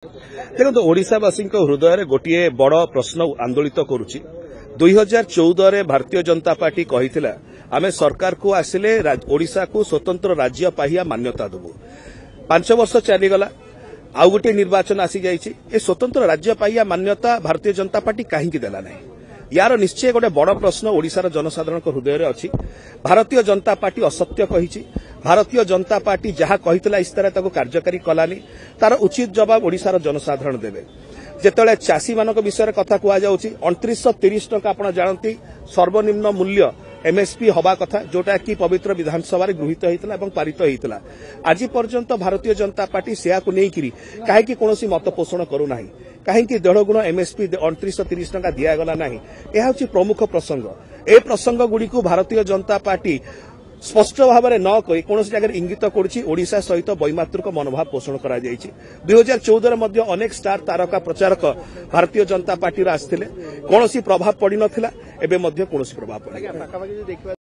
देखो ओडिशावासी हृदय गोटे बड़ प्रश्न आंदोलित करुच्ची 2014 भारतीय जनता पार्टी कही आम सरकार को आसिले ओडिशा को स्वतंत्र राज्य पाहिया मान्यता देबू 5 वर्ष चलीगला आउ गोटे निर्वाचन आसी जाइए ए स्वतंत्र राज्य पाहिया मान्यता भारतीय जनता पार्टी कहीं देला नहीं यार निश्चय गोटे बड़ प्रश्न ओडिशार जनसाधारण हृदय अच्छी भारतीय जनता पार्टी असत्य कही भारतीय जनता पार्टी जहाँ कही इस्तारा कार्यकारी कलानी तार उचित जवाब ओडिशार जनसाधारण देवे जिते चाषी मान विषय कथा कहु 2930 टंका आप जानती सर्वनिम्न मूल्य एमएसपी हवा कथा जोटा कि पवित्र विधानसभा गृहीत होता और पारित होता आज पर्यंत भारतीय जनता पार्टी से कहीं कौन मत पोषण करूना कहीं 1.5 गुण एमएसपी 2930 टंका दिगला ना यह हूँ प्रमुख प्रसंग ए प्रसंग गुड़ी भारतीय जनता पार्टी स्पष्ट भाव में न कही कौन जगह इंगित करोडिशा सहित वैमातृक मनोभाव पोषण कर 2014 अनेक स्टार तारका प्रचारक भारतीय जनता पार्टी आसते कौन प्रभाव पड़ नाला एवं कौन प्रभाव पड़